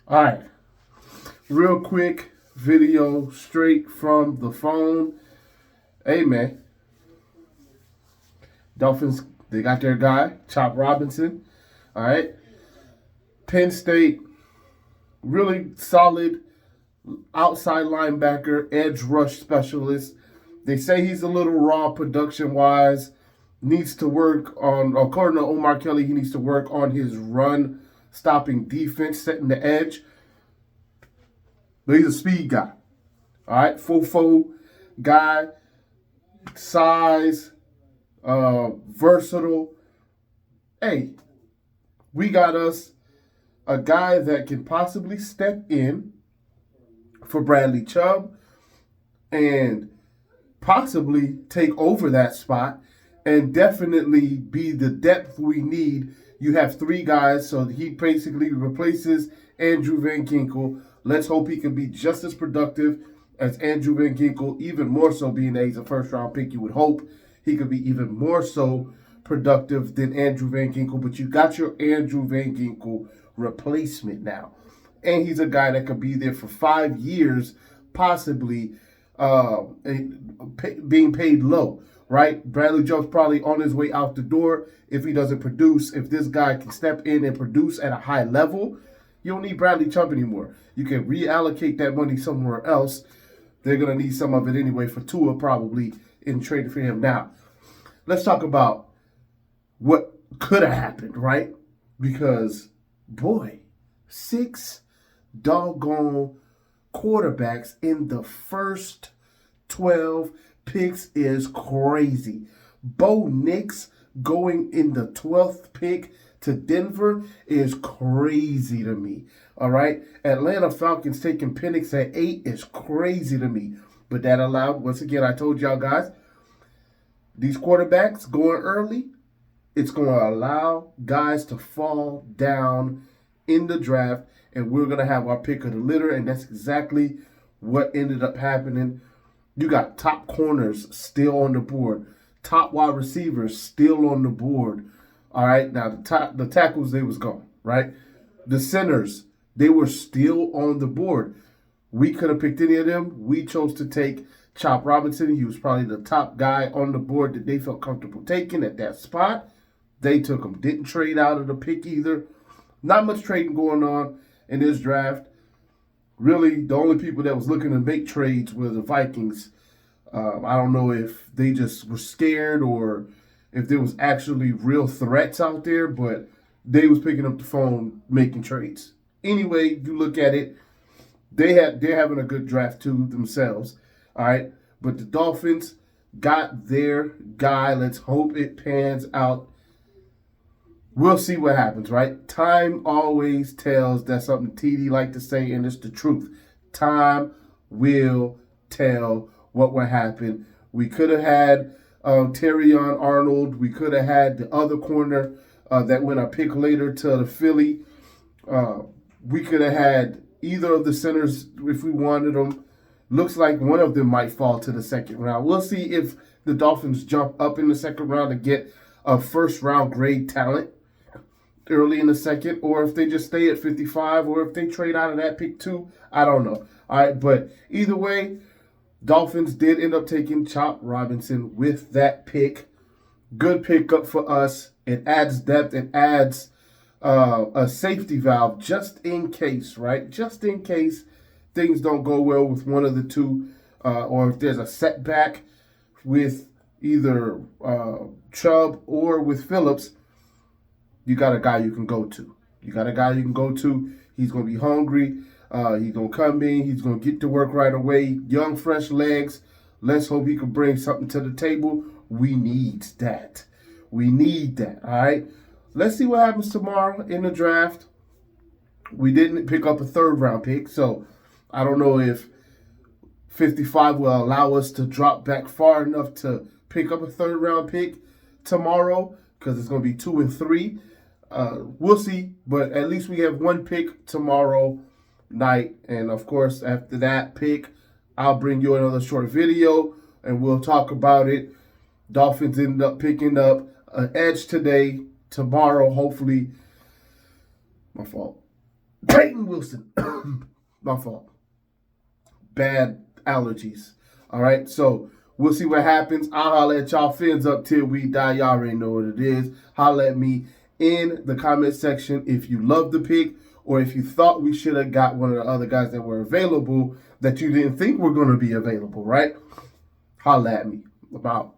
All right, real quick video straight from the phone. Hey man, Dolphins, they got their guy, Chop Robinson. All right, Penn State, really solid outside linebacker, edge rush specialist. They say he's a little raw production wise. Needs to work on, according to Omar Kelly, he needs to work on his run stopping defense, setting the edge. But he's a speed guy. All right, full guy, size, versatile. Hey, we got us a guy that can possibly step in for Bradley Chubb and possibly take over that spot and definitely be the depth we need. You have three guys, so he basically replaces Andrew Van Ginkel. Let's hope he can be just as productive as Andrew Van Ginkel, even more so being that he's a first-round pick. You would hope he could be even more so productive than Andrew Van Ginkel, but you got your Andrew Van Ginkel replacement now. And he's a guy that could be there for 5 years, possibly being paid low, right? Bradley Chubb's probably on his way out the door if he doesn't produce. If this guy can step in and produce at a high level, you don't need Bradley Chubb anymore. You can reallocate that money somewhere else. They're going to need some of it anyway for Tua probably in trading for him. Now, let's talk about what could have happened, right? Because, boy, 6 doggone quarterbacks in the first 12 picks is crazy. Bo Nix going in the 12th pick to Denver is crazy to me. All right. Atlanta Falcons taking Penix at 8 is crazy to me. But that allowed, once again, I told y'all guys, these quarterbacks going early, it's going to allow guys to fall down in the draft, and we're going to have our pick of the litter, and that's exactly what ended up happening. You got top corners still on the board, top wide receivers still on the board. All right, now the tackles, they was gone, right? The centers, they were still on the board. We could have picked any of them. We chose to take Chop Robinson. He was probably the top guy on the board that they felt comfortable taking at that spot. They took him. Didn't trade out of the pick either. Not much trading going on in this draft. Really, the only people that was looking to make trades were the Vikings. I don't know if they just were scared or if there was actually real threats out there, but they was picking up the phone making trades. Anyway, you look at it, they're having a good draft too themselves. All right, but the Dolphins got their guy. Let's hope it pans out. We'll see what happens, right? Time always tells. That's something TD like to say, and it's the truth. Time will tell what will happen. We could have had Terrion Arnold. We could have had the other corner that went a pick later to the Philly. We could have had either of the centers if we wanted them. Looks like one of them might fall to the second round. We'll see if the Dolphins jump up in the second round to get a first-round grade talent early in the second, or if they just stay at 55, or if they trade out of that pick too. I don't know. All right, but either way, Dolphins did end up taking Chop Robinson with that pick. Good pickup for us. It adds depth. It adds a safety valve just in case, right? Just in case things don't go well with one of the two, or if there's a setback with either Chubb or with Phillips, you got a guy you can go to. You got a guy you can go to. He's going to be hungry. He's going to come in. He's going to get to work right away. Young, fresh legs. Let's hope he can bring something to the table. We need that. We need that, all right? Let's see what happens tomorrow in the draft. We didn't pick up a third-round pick, so I don't know if 55 will allow us to drop back far enough to pick up a third-round pick tomorrow because it's going to be 2 and 3. We'll see, but at least we have one pick tomorrow night. And, of course, after that pick, I'll bring you another short video, and we'll talk about it. Dolphins ended up picking up an edge today. Tomorrow, hopefully, my fault. Peyton Wilson. My fault. Bad allergies. All right, so we'll see what happens. I'll holler at y'all. Fins up till we die. Y'all already know what it is. Holler at me in the comment section if you love the pick or if you thought we should have got one of the other guys that were available that you didn't think were going to be available, right? Holler at me. About